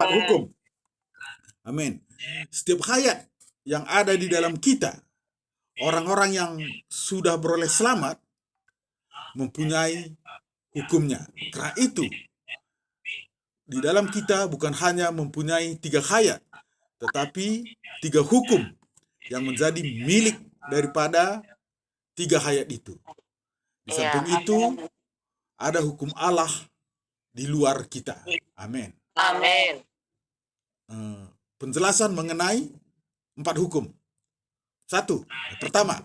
hukum. Amin. Setiap hayat yang ada di dalam kita, orang-orang yang sudah beroleh selamat mempunyai hukumnya. Karena itu, di dalam kita bukan hanya mempunyai 3 hayat, tetapi 3 hukum yang menjadi milik daripada 3 hayat itu. Di samping itu, ada hukum Allah di luar kita. Amin. Amin. Penjelasan mengenai 4 hukum. 1, pertama,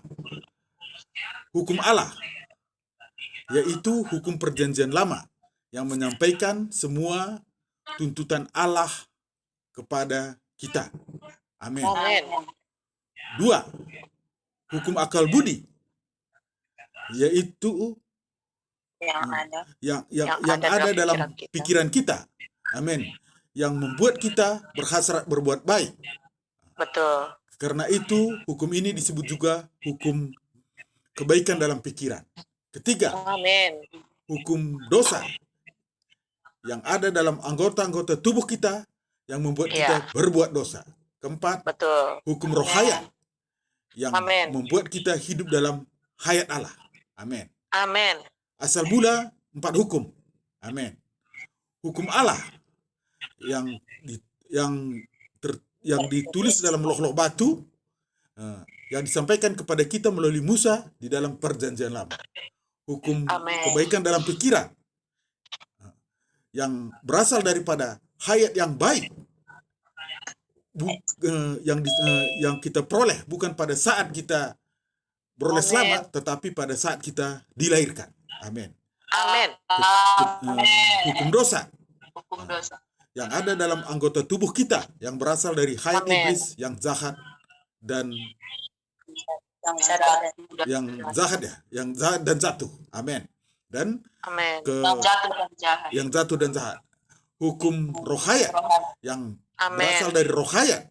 hukum Allah, yaitu hukum perjanjian lama yang menyampaikan semua tuntutan Allah kepada kita. Amin. Amin. 2, hukum akal budi, yaitu yang ada dalam pikiran kita. Amin. Yang membuat kita berhasrat berbuat baik. Betul. Karena itu, hukum ini disebut juga hukum kebaikan dalam pikiran. Ketiga, Amin. hukum dosa yang ada dalam anggota-anggota tubuh kita yang membuat kita berbuat dosa. Keempat, betul, hukum rohayat yang Amin. membuat kita hidup dalam hayat Allah. Amin. Amin. Asal mula 4 hukum. Amin. Hukum Allah yang ditulis dalam loh-loh batu, yang disampaikan kepada kita melalui Musa di dalam perjanjian lama. Hukum kebaikan dalam pikiran yang berasal daripada hayat yang baik, yang kita peroleh bukan pada saat kita beroleh selamat, tetapi pada saat kita dilahirkan. Amin. Amin. Hukum dosa yang ada dalam anggota tubuh kita yang berasal dari hayat iblis yang jahat dan yang jahat dan jatuh. Amin. Dan yang jatuh dan jahat. Hukum rohayat yang berasal dari rohayat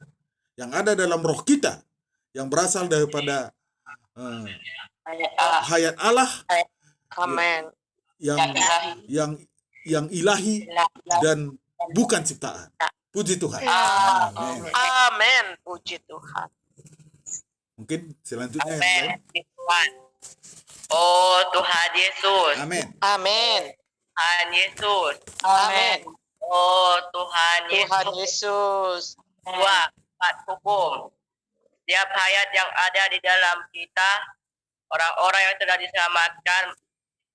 yang ada dalam roh kita yang berasal daripada hayat Allah. Amin. Yang ilahi dan bukan ciptaan. Puji Tuhan. Amin. Amin. Puji Tuhan. Mungkin selanjutnya Amin. Tuhan. Oh Tuhan Yesus. Amin. Amin. Tuhan Yesus. Amin. Oh Tuhan Yesus. 2, 4 hukum. Setiap hayat yang ada di dalam kita, orang-orang yang telah diselamatkan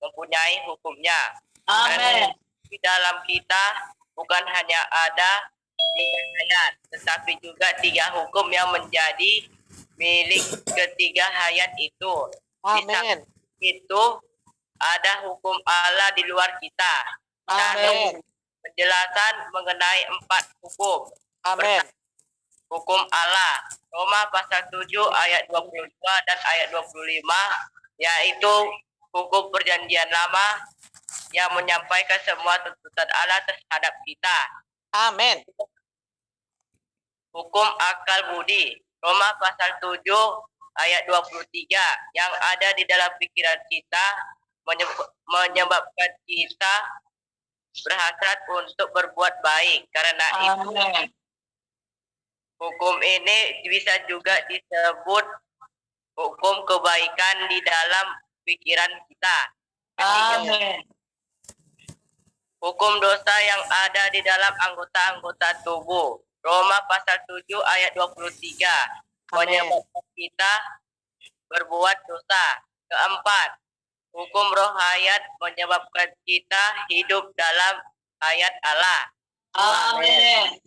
mempunyai hukumnya. Amin. Di dalam kita bukan hanya ada 3 hayat, tetapi juga 3 hukum yang menjadi milik ketiga hayat itu. Amin. Itu ada hukum Allah di luar kita. Amin. Penjelasan mengenai 4 hukum. Amin. Hukum Allah, Roma pasal 7 ayat 22 dan ayat 25, yaitu hukum perjanjian lama yang menyampaikan semua tuntutan Allah terhadap kita. Amin. Hukum akal budi, Roma pasal 7 ayat 23, yang ada di dalam pikiran kita menyebabkan kita berhasrat untuk berbuat baik. Karena itu hukum ini bisa juga disebut hukum kebaikan di dalam pikiran kita. Amin. Hukum dosa yang ada di dalam anggota-anggota tubuh, Roma pasal 7 ayat 23, menyebabkan kita berbuat dosa. Keempat, hukum rohayat menyebabkan kita hidup dalam hayat Allah. Amin.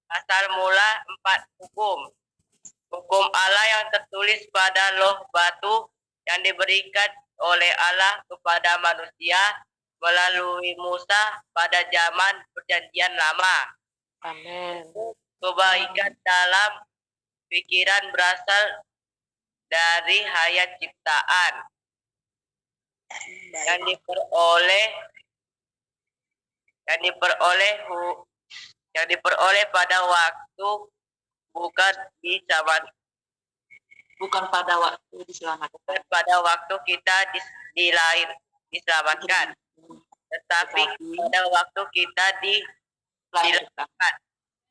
Asal mula 4 hukum. Hukum Allah yang tertulis pada loh batu yang diberikan oleh Allah kepada manusia melalui Musa pada zaman perjanjian lama. Amin. Kebaikan dalam pikiran berasal dari hayat ciptaan yang diperoleh pada waktu bukan pada waktu diselamatkan. Pada waktu kita diselamatkan, tetapi pada waktu kita dilahirkan.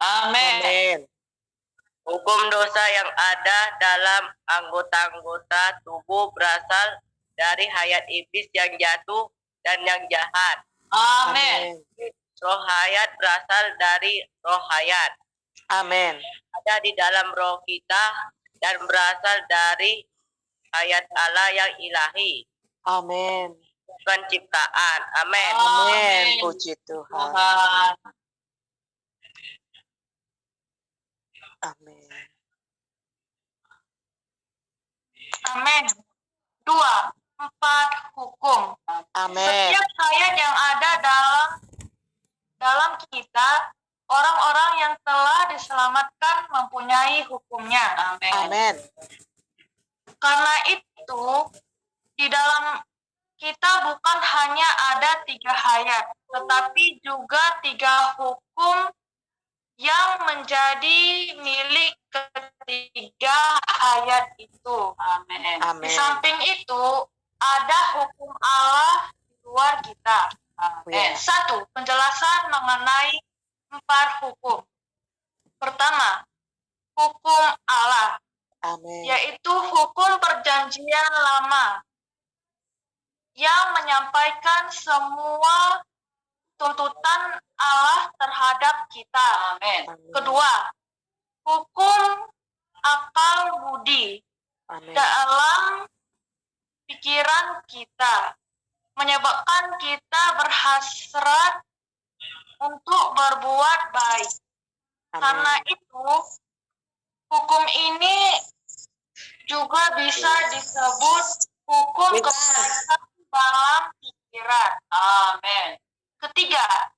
Amin. Hukum dosa yang ada dalam anggota-anggota tubuh berasal dari hayat iblis yang jatuh dan yang jahat. Amin. Roh hayat berasal dari roh hayat. Amin. Ada di dalam roh kita dan berasal dari hayat Allah yang ilahi. Amin. Bukan ciptaan. Amin. Amin. Puji Tuhan. Amin. Amin. 2. 4 hukum. Amin. Setiap hayat yang ada dalam kita, orang-orang yang telah diselamatkan mempunyai hukumnya. Amin. Karena itu, di dalam kita bukan hanya ada 3 hayat, tetapi juga 3 hukum yang menjadi milik ketiga hayat itu. Amin. Di samping itu, ada hukum Allah di luar kita. Amin. 1. Penjelasan mengenai 4 hukum. Pertama, hukum Allah, Amin. yaitu hukum perjanjian lama yang menyampaikan semua tuntutan Allah terhadap kita. Amin. Kedua, hukum akal budi Amin. dalam pikiran kita, menyebabkan kita berhasrat untuk berbuat baik. Karena itu, hukum ini juga bisa disebut hukum kebaikan dalam pikiran. Amin. Ketiga,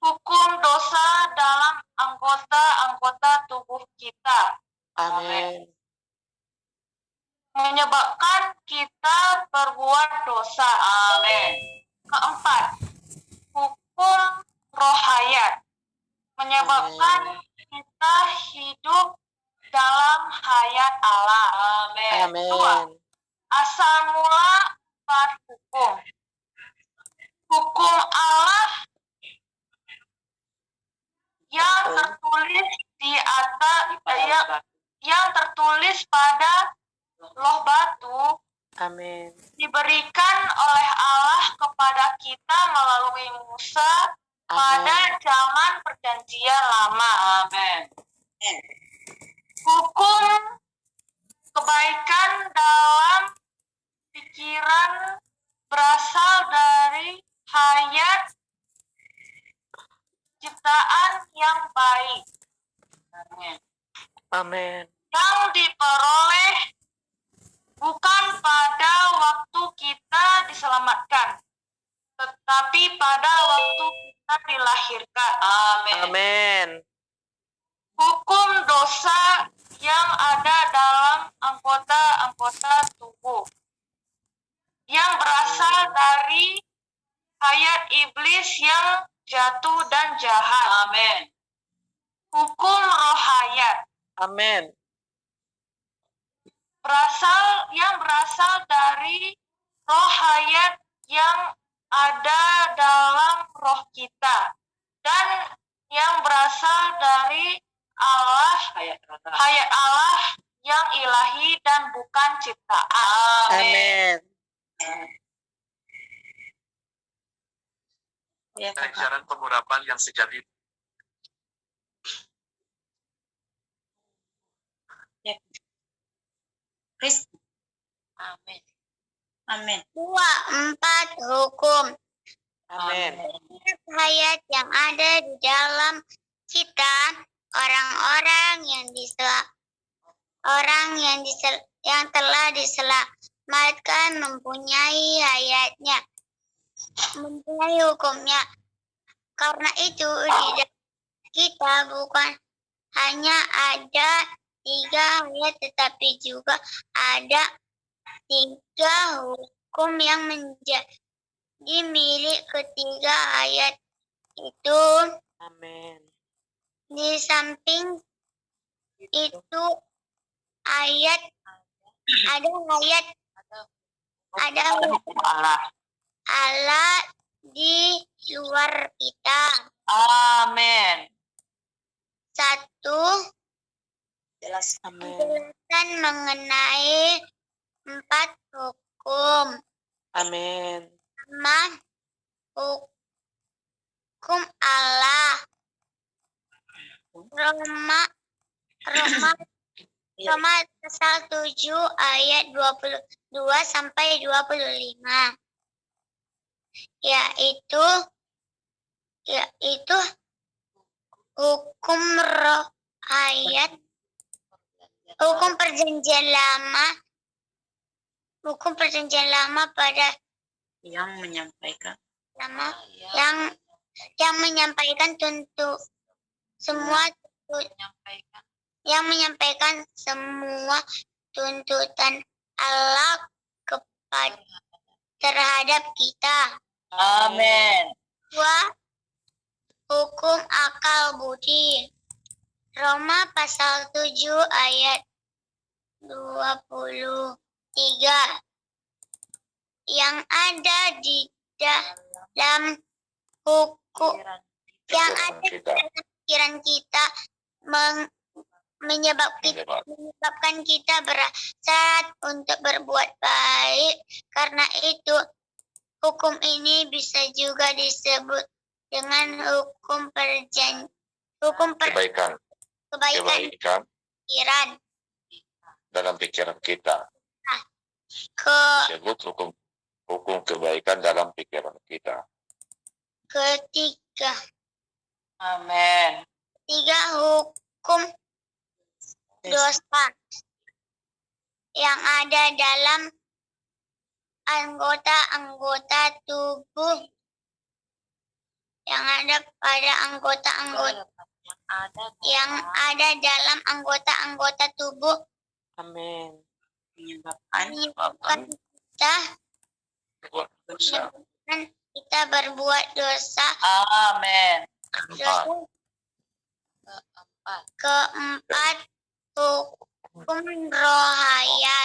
hukum dosa dalam anggota-anggota tubuh kita, Amin. menyebabkan kita berbuat dosa. Amin. Keempat, hukum roh hayat, menyebabkan kita hidup dalam hayat Allah. Amin. Dua, asal mula 4 hukum. Hukum Allah yang tertulis di atas, yang tertulis pada loh batu, Amin. diberikan oleh Allah kepada kita melalui Musa pada zaman perjanjian lama. Amin. Hukum kebaikan dalam pikiran berasal dari hayat ciptaan yang baik, Amin. yang diperoleh bukan pada waktu kita diselamatkan, tetapi pada waktu kita dilahirkan. Amin. Hukum dosa yang ada dalam anggota-anggota tubuh, yang berasal dari hayat iblis yang jatuh dan jahat. Amin. Hukum roh hayat Amin. berasal dari roh hayat yang ada dalam roh kita dan yang berasal dari Allah, hayat Allah yang ilahi dan bukan ciptaan. Amin. Ajaran pengurapan yang sejati. Amin. Amin. 2, 4 hukum. Amin. Setiap hayat yang ada di dalam kita, orang-orang yang telah diselamatkan mempunyai hayatnya, mempunyai hukumnya. Karena itu di dalam kita bukan hanya ada 3 hayat, tetapi juga ada 3 hukum yang menjadi milik ketiga hayat itu. Amin. Di samping itu ada Hukum Allah. Allah di luar kita. Amin. Amen. penjelasan mengenai 4 hukum. Amen. Pertama, hukum Allah. Roma Roma pasal 7 ayat 22 sampai 25. Yaitu hukum hukum perjanjian lama, pada Yang menyampaikan. yang menyampaikan semua tuntutan Allah terhadap kita. Amin. 2. Hukum akal budi. Roma pasal 7 ayat 23. Yang ada di dalam hukum, yang ada di dalam pikiran kita menyebabkan kita berhasrat untuk berbuat baik. Karena itu, hukum ini bisa juga disebut dengan hukum Kebaikan pikiran. dalam pikiran kita. Ke Disebut hukum kebaikan dalam pikiran kita. ketiga, Amin. hukum dosa yang ada dalam anggota-anggota tubuh, yang ada dalam anggota-anggota tubuh, Amin. menyebabkan kita berbuat dosa. Amin. Keempat, hukum rohaya.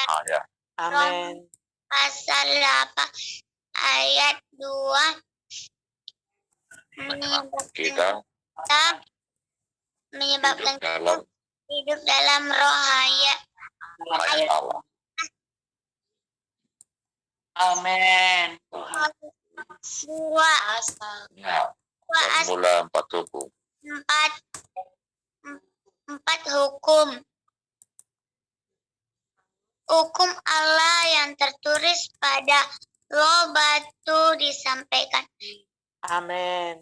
Amin. Pasal 8 ayat 2 menyebabkan kita hidup dalam rohaya. Ayat Allah. Amin. 2. Formula 4 hukum. 4 hukum. Hukum Allah yang tertulis pada roh batu disampaikan. Amin.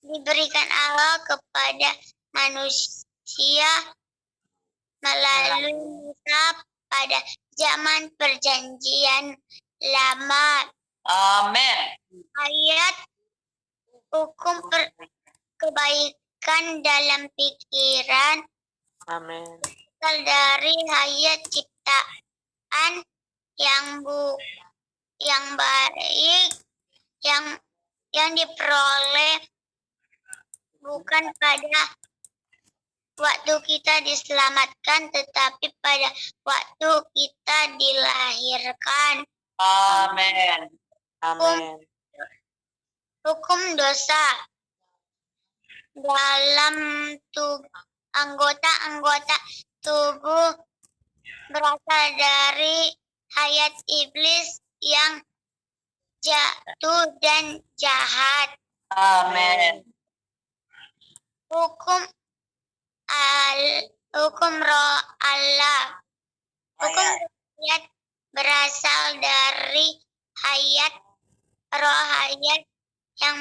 Diberikan Allah kepada manusia melalui Musa pada zaman perjanjian lama. Amin. Ayat hukum kebaikan dalam pikiran Amin. berasal dari hayat ciptaan yang baik yang diperoleh bukan pada waktu kita diselamatkan, tetapi pada waktu kita dilahirkan. Amin. Amin. Hukum dosa dalam anggota-anggota tubuh berasal dari hayat iblis yang jatuh dan jahat. Amin. Hukum roh Allah. Hukum hayat berasal dari roh hayat yang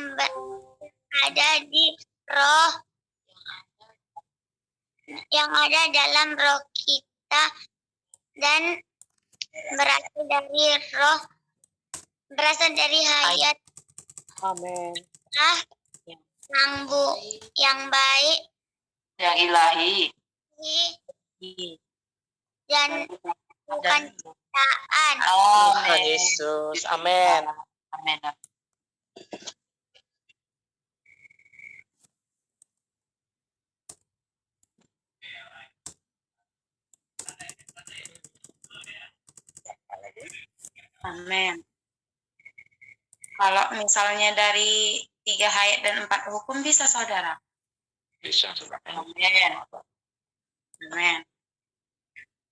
ada di roh, yang ada dalam roh kita dan berasal dari hayat Amin. yang baik Yang ilahi. dan bukan ciptaan. Tuhan Amin. Yesus. Amin. Amin. Amin. Kalau misalnya dari 3 ayat dan 4 hukum bisa, saudara? Bisa. Amin. Amin.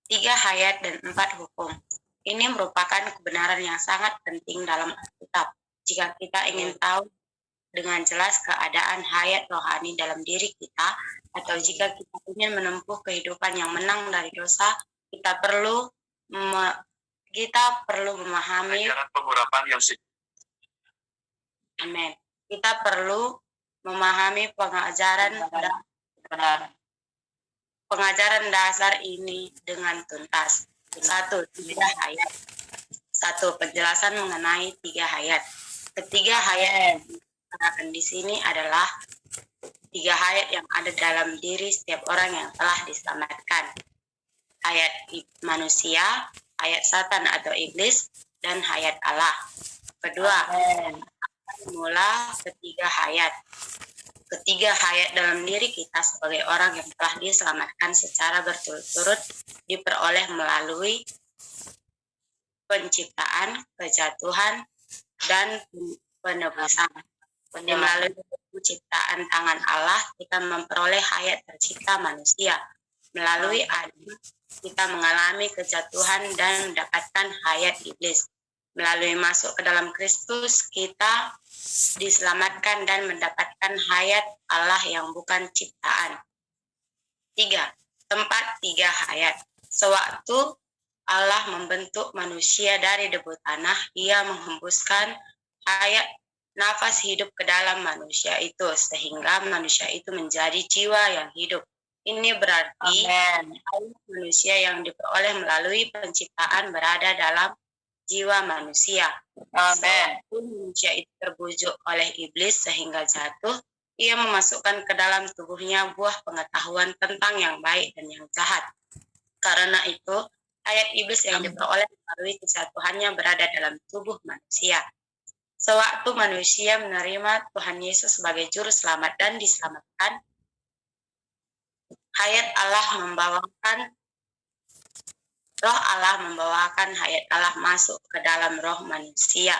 3 hayat dan 4 hukum. Ini merupakan kebenaran yang sangat penting dalam Alkitab. Jika kita ingin tahu dengan jelas keadaan hayat rohani dalam diri kita, atau jika kita ingin menempuh kehidupan yang menang dari dosa, kita perlu memahami. Amin. Kita perlu memahami pengajaran dasar ini dengan tuntas. 1. 3 hayat. 1. Penjelasan mengenai 3 hayat. Ketiga hayat yang di sini adalah 3 hayat yang ada dalam diri setiap orang yang telah diselamatkan. Hayat manusia, hayat Satan atau iblis, dan hayat Allah. Kedua, mula ketiga hayat. Ketiga hayat dalam diri kita sebagai orang yang telah diselamatkan secara berturut-turut diperoleh melalui penciptaan, kejatuhan, dan penebusan. Melalui penciptaan tangan Allah, kita memperoleh hayat tercipta manusia. Melalui Adam, kita mengalami kejatuhan dan mendapatkan hayat iblis. Melalui masuk ke dalam Kristus, kita diselamatkan dan mendapatkan hayat Allah yang bukan ciptaan. 3. Tempat 3 hayat. Sewaktu Allah membentuk manusia dari debu tanah, Ia menghembuskan hayat nafas hidup ke dalam manusia itu, sehingga manusia itu menjadi jiwa yang hidup. Ini berarti manusia yang diperoleh melalui penciptaan berada dalam jiwa manusia. Amin. Manusia itu terbujuk oleh iblis sehingga jatuh, ia memasukkan ke dalam tubuhnya buah pengetahuan tentang yang baik dan yang jahat. Karena itu, hayat iblis yang diperoleh melalui kejatuhannya berada dalam tubuh manusia. Sewaktu manusia menerima Tuhan Yesus sebagai juru selamat dan diselamatkan, Roh Allah membawakan hayat Allah masuk ke dalam roh manusia.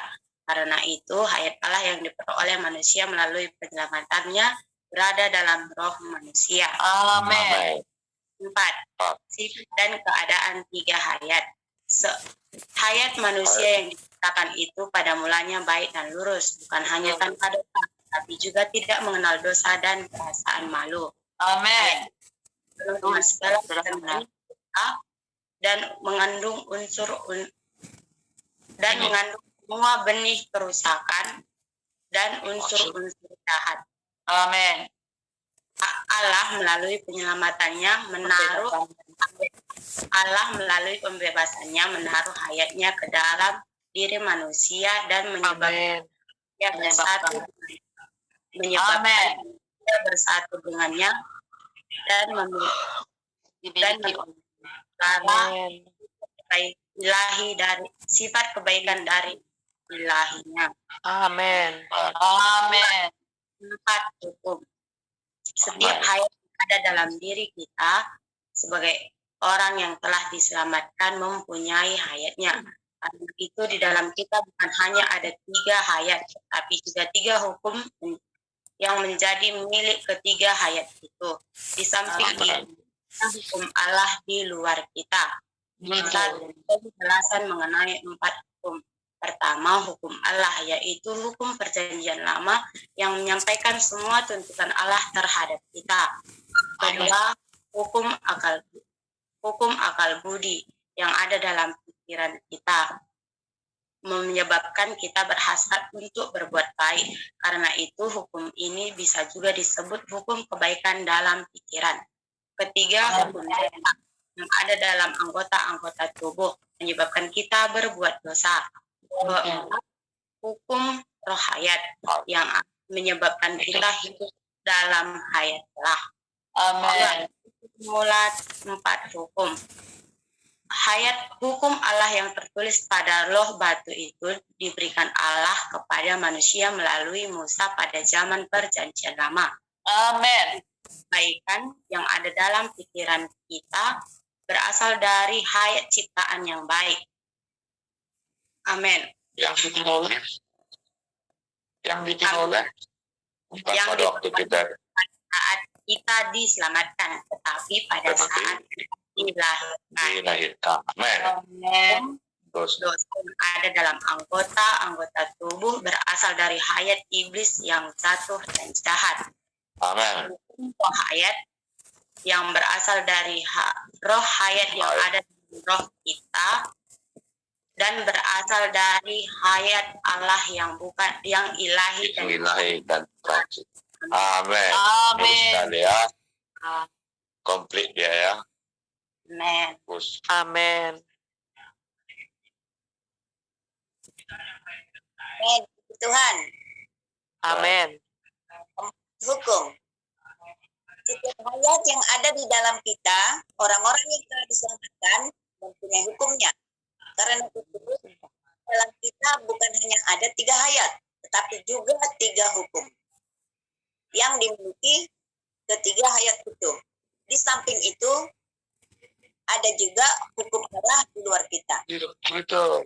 Karena itu, hayat Allah yang diperoleh manusia melalui penyelamatannya berada dalam roh manusia. Amin. 4. Sifat dan keadaan 3 hayat. Hayat manusia yang diciptakan itu pada mulanya baik dan lurus, bukan hanya tanpa dosa, tapi juga tidak mengenal dosa dan perasaan malu. Amin. Dengan segala dan mengandung semua benih kerusakan dan unsur-unsur jahat. Amin. Allah melalui pembebasannya menaruh hayatnya ke dalam diri manusia dan menyebabkan dia bersatu dengannya dan ilahi dari sifat kebaikan dari ilahinya. Amin. Amin. 4. Hukum. Setiap hayat yang ada dalam diri kita sebagai orang yang telah diselamatkan mempunyai hayatnya. Karena itu di dalam kita bukan hanya ada 3 hayat, tapi juga 3 hukum yang menjadi milik ketiga hayat itu. Di samping itu, hukum Allah di luar kita. Penjelasan mengenai 4 hukum. Pertama, hukum Allah, yaitu hukum perjanjian lama yang menyampaikan semua tuntutan Allah terhadap kita. Kedua, hukum akal budi yang ada dalam pikiran kita, menyebabkan kita berhasrat untuk berbuat baik. Karena itu, hukum ini bisa juga disebut hukum kebaikan dalam pikiran. Ketiga, hukum yang ada dalam anggota-anggota tubuh, menyebabkan kita berbuat dosa. Hukum roh hayat yang menyebabkan kita hidup dalam hayat Allah. Amin. Mula 4 hukum. Hayat hukum Allah yang tertulis pada loh batu itu diberikan Allah kepada manusia melalui Musa pada zaman perjanjian lama. Amin. Kebaikan yang ada dalam pikiran kita berasal dari hayat ciptaan yang baik. Amin. Yang bikin oleh bukan pada waktu kita saat kita diselamatkan, tetapi pada saat dilahirkan. Dilahirkan. Amin. Amen. Terus. Dosa yang ada dalam anggota tubuh berasal dari hayat iblis yang jatuh dan jahat. Amin. Roh hayat yang berasal dari roh hayat yang ada di roh kita dan berasal dari hayat Allah yang bukan yang ilahi dan Ilahi dan transit. Amin. Amin. Terus sekali ya. Komplit dia ya. Amen. Terus. Amin. Amen. Tuhan, Amin. hukum. Setiap hayat yang ada di dalam kita, orang-orang yang telah diselamatkan mempunyai hukumnya. Karena itu, dalam kita bukan hanya ada 3 hayat, tetapi juga 3 hukum yang dimiliki ketiga hayat itu. Di samping itu, ada juga hukum Allah di luar kita. Betul.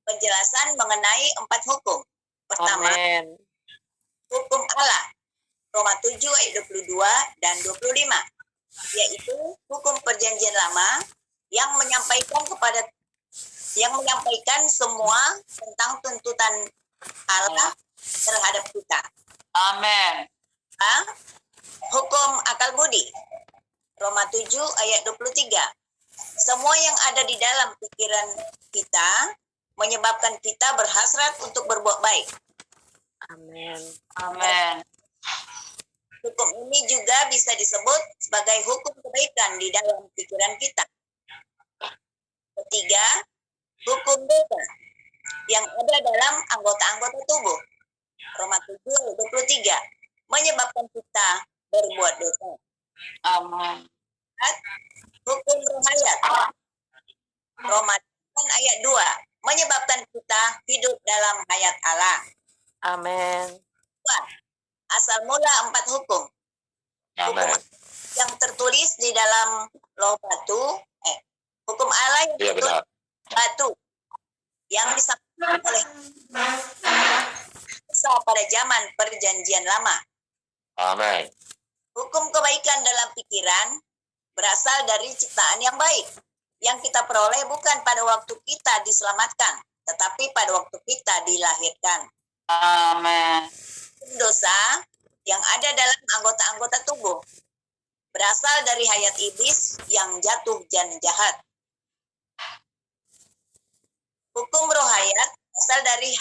Penjelasan mengenai 4 hukum. Pertama, Amin. hukum Allah. Roma 7 ayat 22 dan 25. Yaitu hukum perjanjian lama yang menyampaikan semua tentang tuntutan Allah terhadap kita. Amin. Hukum akal budi. Roma 7 ayat 23. Semua yang ada di dalam pikiran kita menyebabkan kita berhasrat untuk berbuat baik. Amin. Amin. Hukum ini juga bisa disebut sebagai hukum kebaikan di dalam pikiran kita. Ketiga, hukum dosa yang ada dalam anggota-anggota tubuh. Roma 7 ayat 23 menyebabkan kita berbuat dosa. Amin. Hukum roh hayat. Roma 8 ayat 2 menyebabkan kita hidup dalam hayat Allah. Amin. Asal mula 4 hukum. Amin. Yang tertulis di dalam loh batu, hukum Allah yang Iya tertulis benar. batu yang disampaikan oleh Musa pada zaman perjanjian lama. Amin. Hukum kebaikan dalam pikiran berasal dari ciptaan yang baik yang kita peroleh bukan pada waktu kita diselamatkan, tetapi pada waktu kita dilahirkan. Amin. Dosa yang ada dalam anggota-anggota tubuh berasal dari hayat iblis yang jatuh dan jahat. Hukum roh hayat berasal dari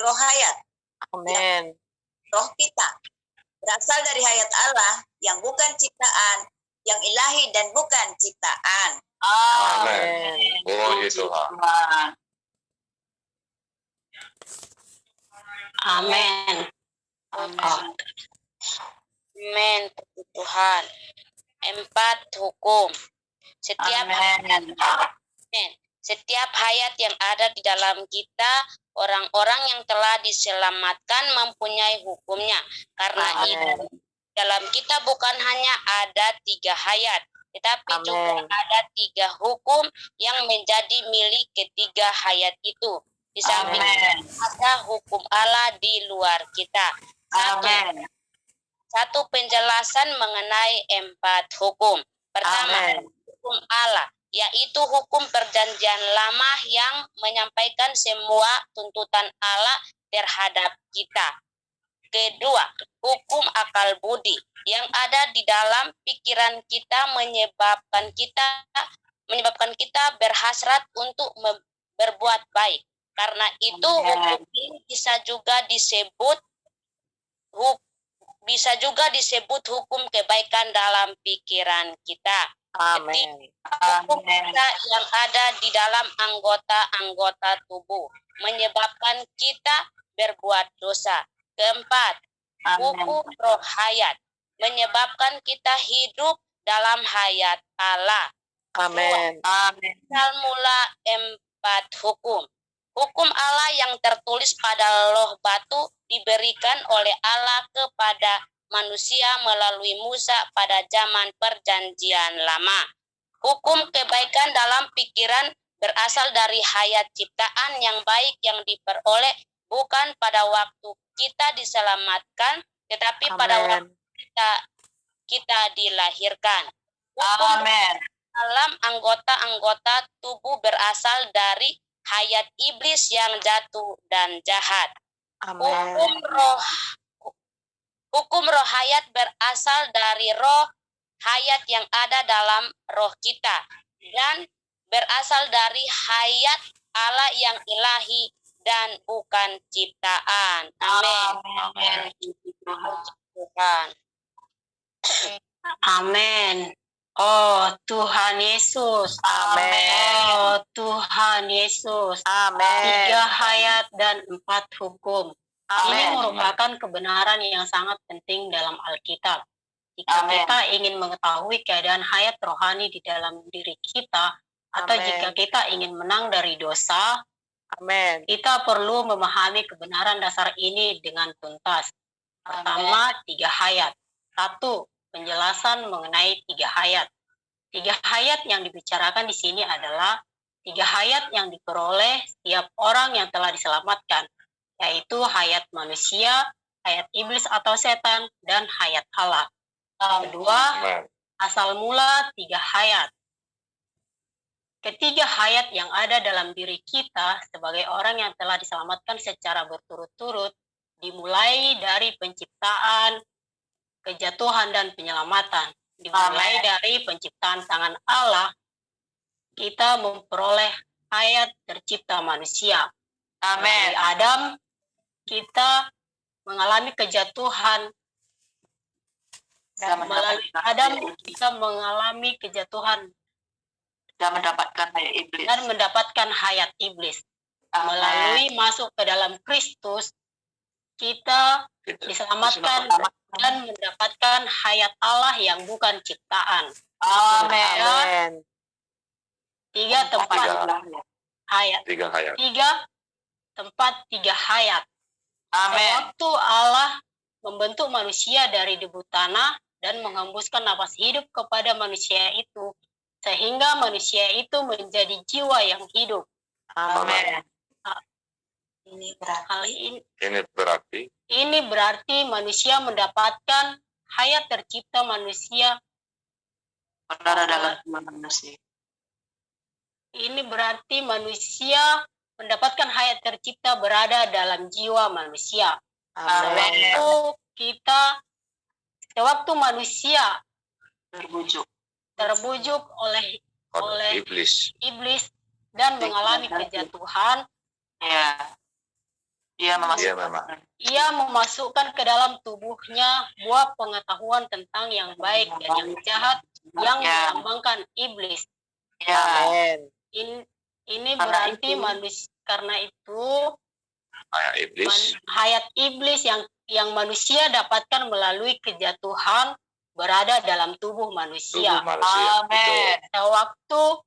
roh hayat, Amin. roh kita berasal dari hayat Allah yang bukan ciptaan, yang ilahi dan bukan ciptaan. Amin. Puji Tuhan. Amin. Amin. Amin, puji Tuhan. 4 hukum. Setiap hayat yang ada di dalam kita, orang-orang yang telah diselamatkan mempunyai hukumnya. Karena itu, dalam kita bukan hanya ada 3 hayat, tetapi juga ada 3 hukum yang menjadi milik ketiga hayat itu. Di samping ada hukum Allah di luar kita. Satu penjelasan mengenai 4 hukum. Pertama, hukum Allah, yaitu hukum perjanjian lama yang menyampaikan semua tuntutan Allah terhadap kita. Kedua, hukum akal budi yang ada di dalam pikiran kita menyebabkan kita berhasrat untuk berbuat baik. Karena itu hukum ini bisa juga disebut hukum kebaikan dalam pikiran kita. Amin. Hukum kita yang ada di dalam anggota-anggota tubuh menyebabkan kita berbuat dosa. Keempat, hukum roh hayat menyebabkan kita hidup dalam hayat Allah. Amin. Asal mula 4 hukum. Hukum Allah yang tertulis pada loh batu diberikan oleh Allah kepada manusia melalui Musa pada zaman perjanjian lama. Hukum kebaikan dalam pikiran berasal dari hayat ciptaan yang baik yang diperoleh bukan pada waktu kita diselamatkan, tetapi pada waktu kita kita dilahirkan. Hukum dalam anggota-anggota tubuh berasal dari hayat iblis yang jatuh dan jahat. Hukum roh hayat berasal dari roh hayat yang ada dalam roh kita dan berasal dari hayat Allah yang ilahi dan bukan ciptaan. Amin. Tuhan. Amin. Oh Tuhan Yesus. Amin. Oh Tuhan Yesus. Amin. 3 hayat dan 4 hukum. Ini Amin. merupakan kebenaran yang sangat penting dalam Alkitab. Jika kita ingin mengetahui keadaan hayat rohani di dalam diri kita, atau Amin. jika kita ingin menang dari dosa, Amin. kita perlu memahami kebenaran dasar ini dengan tuntas. Pertama, 3 hayat. 1. Penjelasan mengenai 3 hayat. 3 hayat yang dibicarakan di sini adalah 3 hayat yang diperoleh setiap orang yang telah diselamatkan, yaitu hayat manusia, hayat iblis atau setan, dan hayat Allah. Kedua, asal mula 3 hayat. Ketiga hayat yang ada dalam diri kita sebagai orang yang telah diselamatkan secara berturut-turut, dimulai dari penciptaan, kejatuhan, dan penyelamatan. Dimulai dari penciptaan tangan Allah, kita memperoleh hayat tercipta manusia. Dari Adam, kita mengalami kejatuhan. Dan melalui Adam, kita mengalami kejatuhan Dan mendapatkan hayat iblis. Melalui masuk ke dalam Kristus, kita diselamatkan dan mendapatkan hayat Allah yang bukan ciptaan. Amin. 3 tempat hayat. 3 hayat. 3 tempat 3 hayat. Amin. Waktu Allah membentuk manusia dari debu tanah dan menghembuskan napas hidup kepada manusia itu, sehingga manusia itu menjadi jiwa yang hidup. Amin. Ini berarti manusia mendapatkan hayat tercipta manusia. Ini berarti manusia mendapatkan hayat tercipta berada dalam jiwa manusia. Amin. Sewaktu manusia terbujuk oleh iblis dan mengalami kejatuhan, ia memasukkan ke dalam tubuhnya buah pengetahuan tentang yang baik dan yang jahat yang melambangkan iblis. Amin. Ini berarti manusia, karena itu hayat iblis yang manusia dapatkan melalui kejatuhan berada dalam tubuh manusia. Amin. Sewaktu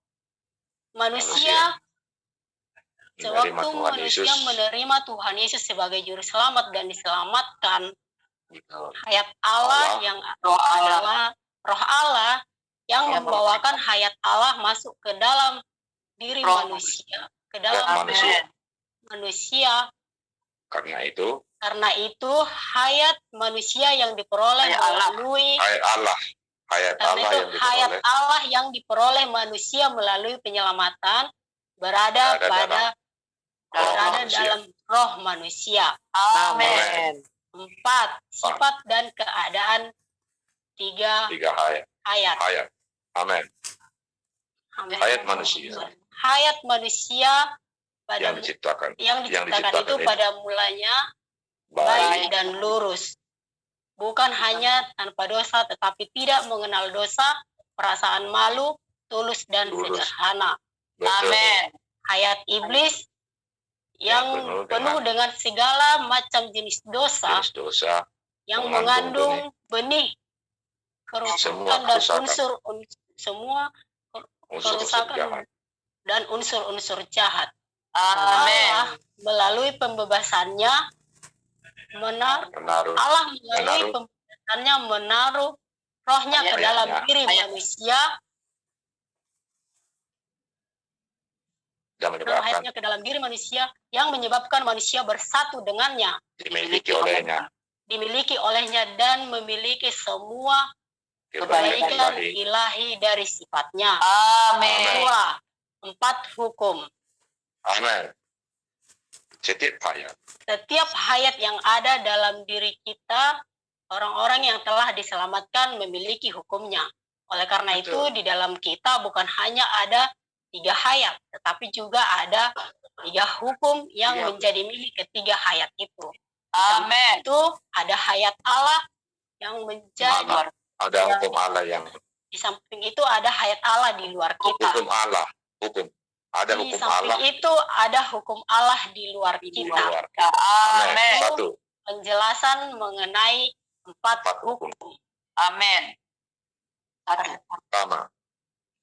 manusia menerima Tuhan Yesus sebagai juru selamat dan diselamatkan, hayat Allah yang roh Allah yang membawakan hayat Allah masuk ke dalam diri manusia, ke dalam manusia. Karena itu hayat manusia yang diperoleh melalui hayat Allah yang diperoleh manusia melalui penyelamatan berada dalam roh manusia. Amin. 4. Sifat dan keadaan 3 hayat. Amin. Hayat manusia yang diciptakan itu pada mulanya baik dan lurus, bukan hanya tanpa dosa, tetapi tidak mengenal dosa, perasaan malu, tulus dan sederhana. Amin. Hayat iblis yang penuh dengan segala macam jenis dosa yang mengandung benih kerusakan dan kerusakan dan unsur-unsur jahat. Allah melalui pembebasannya menaruh rohnya ke dalam diri manusia, dan menyebabkan ke dalam diri manusia yang menyebabkan manusia bersatu dengannya, dimiliki olehnya dan memiliki semua kebaikan ilahi. ilahi dari sifatnya. Amin. 2. 4 hukum. Amin. Setiap hayat yang ada dalam diri kita, orang-orang yang telah diselamatkan memiliki hukumnya. Oleh karena itu, Betul. di dalam kita bukan hanya ada 3 hayat, tetapi juga ada 3 hukum yang Iya. menjadi milik ketiga hayat itu. Di samping Amin. itu ada hayat Allah yang menjadi, Allah. Ada hukum Allah yang di samping itu ada hayat Allah di luar kita. hukum Allah. Ada Di hukum samping Allah itu ada hukum Allah di luar di kita. luar kita. Amin. Amin. 1. Penjelasan mengenai 4 4 hukum. hukum. Amin.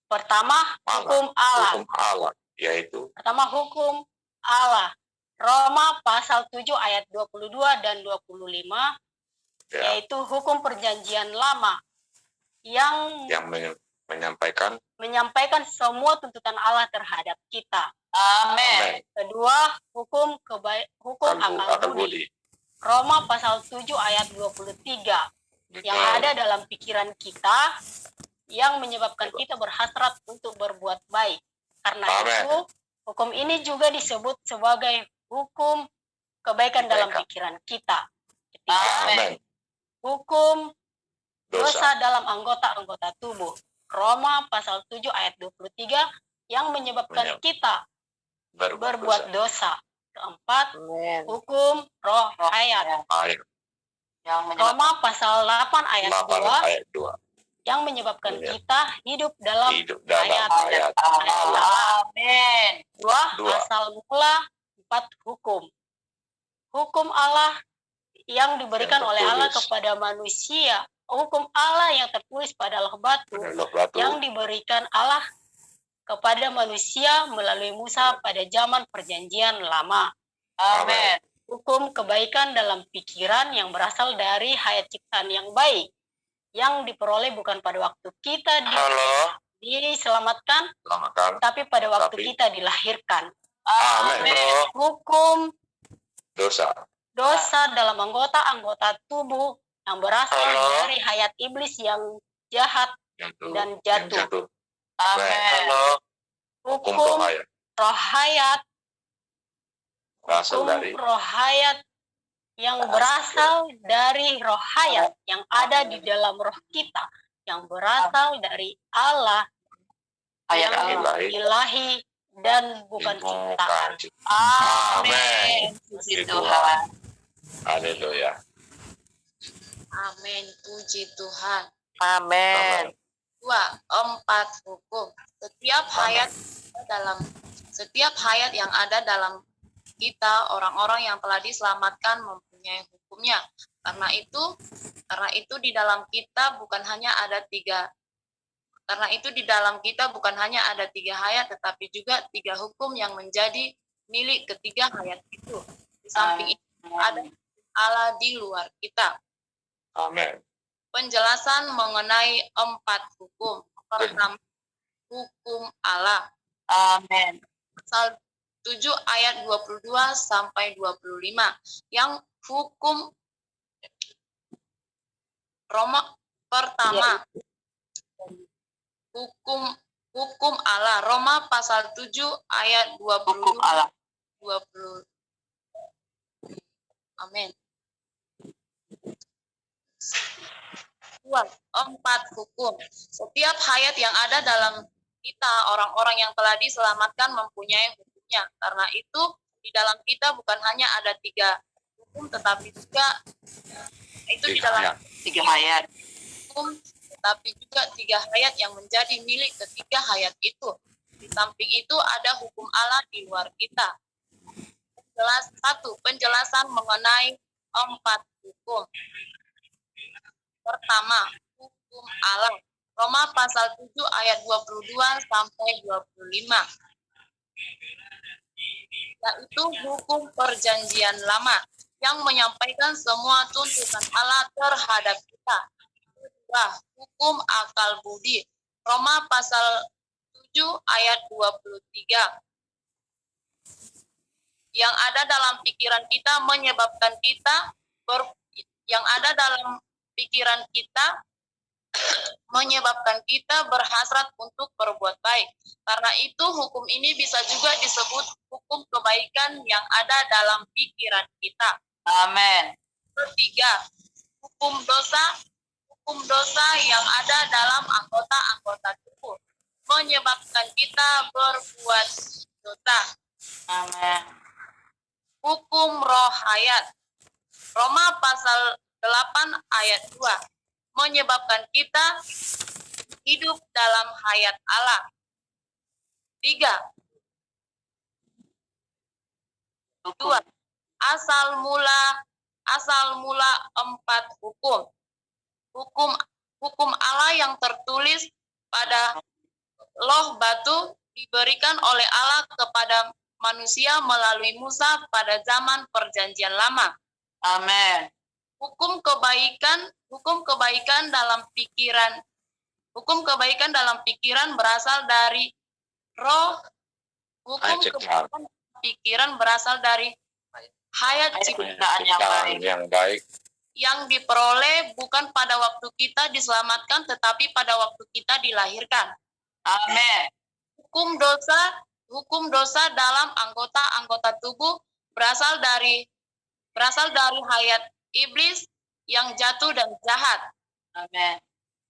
Pertama, hukum Allah. Hukum Allah yaitu Pertama, hukum Allah. Roma pasal 7 ayat 22 dan 25, ya, yaitu hukum perjanjian lama yang yang menyampaikan semua tuntutan Allah terhadap kita. Amin. Kedua, hukum akal budi. Roma pasal 7 ayat 23, yang ada dalam pikiran kita, yang menyebabkan kita berhasrat untuk berbuat baik. Karena Amin. itu, hukum ini juga disebut sebagai hukum kebaikan dalam pikiran kita. Ketiga, Amin. hukum dosa. dosa dalam anggota-anggota tubuh. Roma pasal 7 ayat 23, yang menyebabkan kita berbuat dosa. Keempat, hukum roh hayat. Ayat Roma pasal 8 ayat 2, 2. yang menyebabkan Ya. kita hidup dalam Hidup dalam ayat ayat Allah. Amin. Dua, Dua. asal mula. 4, hukum. Hukum Allah yang diberikan Yang oleh Allah tertulis. kepada manusia. Hukum Allah yang tertulis pada loh batu, yang diberikan Allah kepada manusia melalui Musa pada zaman perjanjian lama. Amin. Hukum kebaikan dalam pikiran yang berasal dari hayat ciptaan yang baik, yang diperoleh bukan pada waktu kita diselamatkan, tapi pada waktu kita dilahirkan. Amin. Hukum dosa dalam anggota-anggota tubuh yang berasal dari hayat iblis yang jahat dan jatuh. Amin. Hukum hayat roh hayat, berasal hukum dari roh hayat yang berasal dari roh hayat yang ada di dalam roh kita, yang berasal dari Allah, Hayat yang ilahi dan bukan ciptaan. Amin. Puji Tuhan. Haleluya. Amin. Puji Tuhan. Amin. 2. 4 hukum. Setiap hayat yang ada dalam kita, orang-orang yang telah diselamatkan mempunyai hukumnya. Karena itu di dalam kita bukan hanya ada 3 hayat, tetapi juga 3 hukum yang menjadi milik ketiga hayat itu. Di samping itu ada Allah di luar kita. Amin. Penjelasan mengenai 4 hukum. Pertama, hukum Allah. Amin. Pasal 7 ayat 22 sampai 25. Yang hukum Roma pertama. Hukum Allah. Roma pasal 7 ayat 22. Hukum Allah. 20. Amin. 4 hukum. Setiap hayat yang ada dalam kita, orang-orang yang telah diselamatkan mempunyai hukumnya. Karena itu di dalam kita bukan hanya ada 3 hukum, tetapi juga itu di dalam 3 hayat. hukum, tetapi juga 3 hayat yang menjadi milik ketiga hayat itu. Di samping itu ada hukum Allah di luar kita. Penjelasan mengenai 4 hukum. Pertama, hukum Allah. Roma pasal 7 ayat 22 sampai 25. Yaitu hukum perjanjian lama yang menyampaikan semua tuntutan Allah terhadap kita. Hukum akal budi. Roma pasal 7 ayat 23. Yang ada dalam pikiran kita menyebabkan kita yang ada dalam pikiran kita menyebabkan kita berhasrat untuk berbuat baik. Karena itu hukum ini bisa juga disebut hukum kebaikan yang ada dalam pikiran kita. Amin. Ketiga, hukum dosa yang ada dalam anggota-anggota tubuh menyebabkan kita berbuat dosa. Amin. Hukum roh hayat. Roma pasal 8 ayat 2 menyebabkan kita hidup dalam hayat Allah. 3. 2. Asal mula 4 hukum. Hukum Allah yang tertulis pada loh batu diberikan oleh Allah kepada manusia melalui Musa pada zaman Perjanjian Lama. Amin. Hukum kebaikan dalam pikiran berasal dari roh. Hukum kebaikan dalam pikiran berasal dari hayat Ciptaan yang baik. Yang diperoleh bukan pada waktu kita diselamatkan, tetapi pada waktu kita dilahirkan. Amin. Hukum dosa dalam anggota-anggota tubuh berasal dari hayat iblis yang jatuh dan jahat. Amin.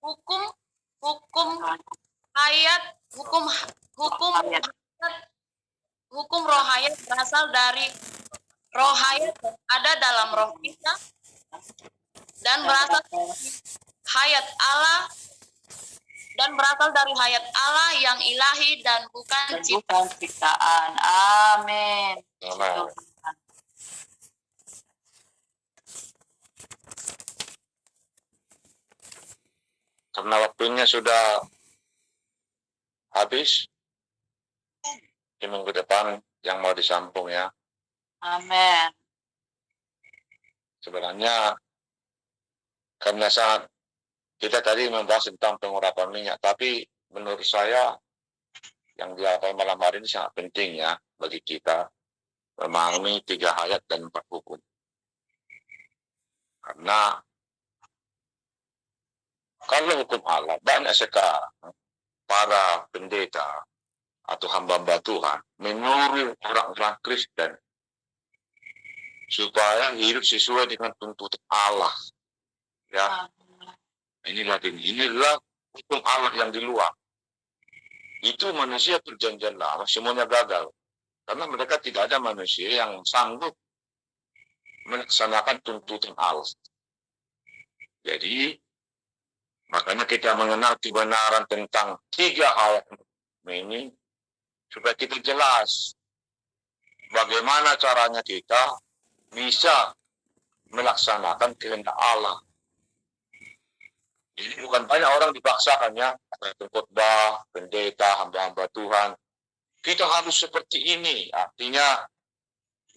Hukum roh hayat berasal dari roh hayat yang ada dalam roh kita dan berasal dari hayat Allah yang ilahi dan bukan ciptaan. Amin. Amin. Karena waktunya sudah habis, di minggu depan yang mau disambung ya. Amin. Sebenarnya karena saat kita tadi membahas tentang pengurapan minyak, tapi menurut saya yang dilakukan malam hari ini sangat penting ya bagi kita memahami 3 ayat dan 4 hukum. Karena kalau hukum Allah banyak sekarang para pendeta atau hamba-hamba Tuhan menyuruh orang-orang Kristen supaya hidup sesuai dengan tuntutan Allah. Ya, inilah hukum Allah yang di luar. Itu manusia perjanjian lama semuanya gagal. Karena mereka tidak ada manusia yang sanggup melaksanakan tuntutan Allah. Jadi, makanya kita mengenal kebenaran tentang 3 ayat ini supaya kita jelas bagaimana caranya kita bisa melaksanakan kehendak Allah. Jadi bukan banyak orang dipaksakannya, khotbah, pendeta, hamba-hamba Tuhan. Kita harus seperti ini. Artinya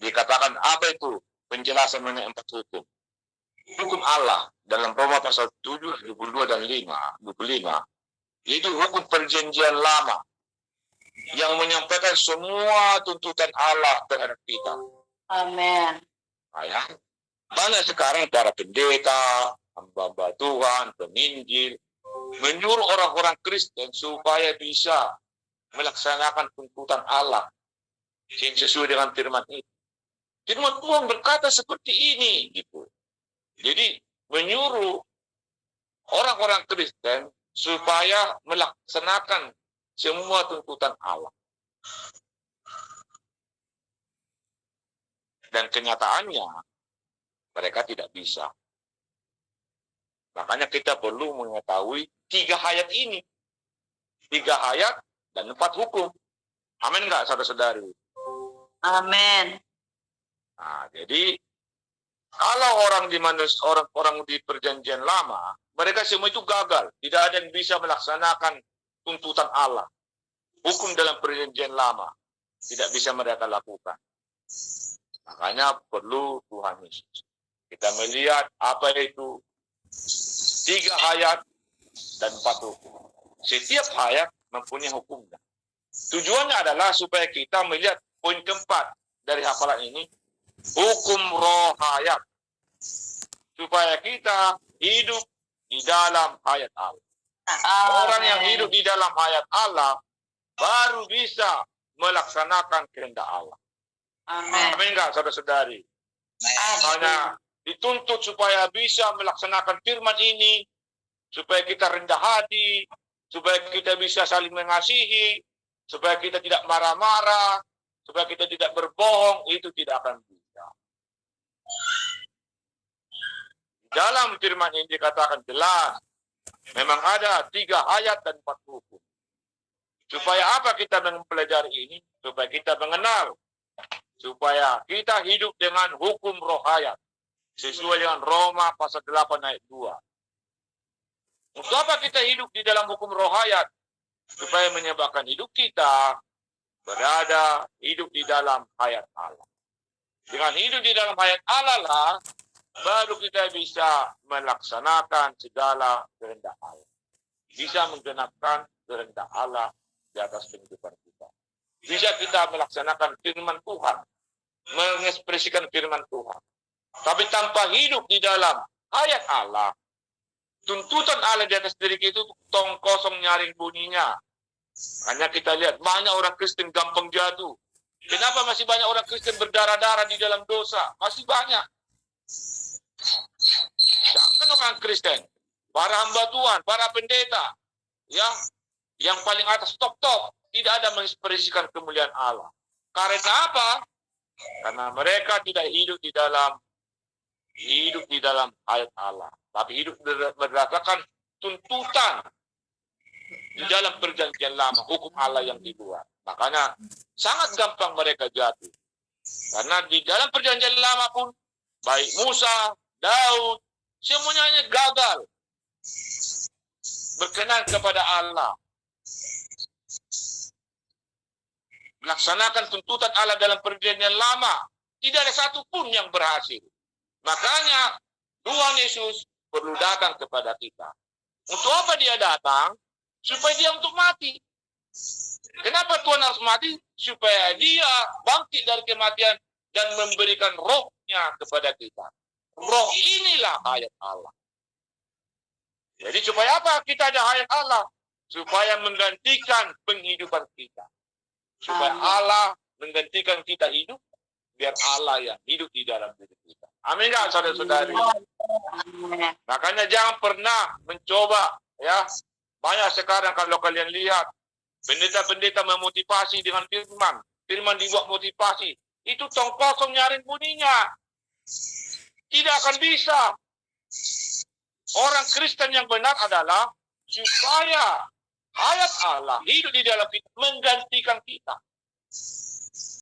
dikatakan apa itu penjelasan mengenai 4 hukum. Hukum Allah dalam Roma pasal 7, 22 dan 25 itu hukum perjanjian lama yang menyampaikan semua tuntutan Allah terhadap kita. Amin. Ya. Banyak sekarang para pendeta, hamba-hamba Tuhan, penginjil menyuruh orang-orang Kristen supaya bisa melaksanakan tuntutan Allah yang sesuai dengan firman itu. Firman Tuhan berkata seperti ini gitu. Jadi menyuruh orang-orang Kristen supaya melaksanakan semua tuntutan Allah. Dan kenyataannya mereka tidak bisa. Makanya kita perlu mengetahui 3 ayat ini. 3 ayat dan 4 hukum. Amin enggak saudara-saudari? Amin. Nah, jadi kalau orang di perjanjian lama, mereka semua itu gagal. Tidak ada yang bisa melaksanakan tuntutan Allah. Hukum dalam perjanjian lama tidak bisa mereka lakukan. Makanya perlu Tuhan Yesus. Kita melihat apa itu 3 ayat dan 4 hukum. Setiap ayat mempunyai hukumnya. Tujuannya adalah supaya kita melihat poin keempat dari hafalan ini, hukum roh hayat. Supaya kita hidup di dalam hayat Allah. Orang yang hidup di dalam hayat Allah baru bisa melaksanakan kehendak Allah. Amin enggak, saudara-saudari? Hanya dituntut supaya bisa melaksanakan firman ini, supaya kita rendah hati, supaya kita bisa saling mengasihi, supaya kita tidak marah-marah, supaya kita tidak berbohong, itu tidak akan bisa. Dalam firman ini dikatakan jelas, memang ada 3 ayat dan 4 hukum. Supaya apa kita mempelajari ini? Supaya kita mengenal, supaya kita hidup dengan hukum rohayat, sesuai dengan Roma pasal 8 ayat 2. Untuk apa kita hidup di dalam hukum rohayat? Supaya menyebabkan hidup kita berada hidup di dalam hayat Allah. Dengan hidup di dalam hayat Allah lah, baru kita bisa melaksanakan segala kehendak Allah. Bisa menggenapkan kehendak Allah di atas kehidupan kita. Bisa kita melaksanakan firman Tuhan, mengekspresikan firman Tuhan. Tapi tanpa hidup di dalam hayat Allah, tuntutan Allah di atas diri kita itu tong kosong nyaring bunyinya. Hanya kita lihat banyak orang Kristen gampang jatuh. Kenapa masih banyak orang Kristen berdarah-darah di dalam dosa? Masih banyak. Jangan orang Kristen, para hamba Tuhan, para pendeta, ya, yang paling atas top-top, tidak ada mengekspresikan kemuliaan Allah. Karena apa? Karena mereka tidak hidup di dalam hayat Allah, tapi hidup berdasarkan tuntutan di dalam perjanjian lama, hukum Allah yang dibuat. Makanya sangat gampang mereka jatuh. Karena di dalam perjanjian lama pun, baik Musa, Daud, semuanya gagal berkenan kepada Allah, melaksanakan tuntutan Allah dalam perjanjian lama. Tidak ada satupun yang berhasil. Makanya Tuhan Yesus perlu datang kepada kita. Untuk apa dia datang? Supaya dia untuk mati. Kenapa Tuhan harus mati? Supaya dia bangkit dari kematian dan memberikan rohnya kepada kita. Roh inilah hayat Allah. Jadi supaya apa kita ada hayat Allah? Supaya menggantikan penghidupan kita. Supaya Allah menggantikan kita hidup, biar Allah yang hidup di dalam diri kita. Amin gak, saudara-saudari? Makanya jangan pernah mencoba, ya. Banyak sekarang kalau kalian lihat, pendeta-pendeta memotivasi dengan firman. Firman dibuat motivasi. Itu tong kosong nyaring bunyinya. Tidak akan bisa. Orang Kristen yang benar adalah supaya hayat Allah hidup di dalam kita, menggantikan kita.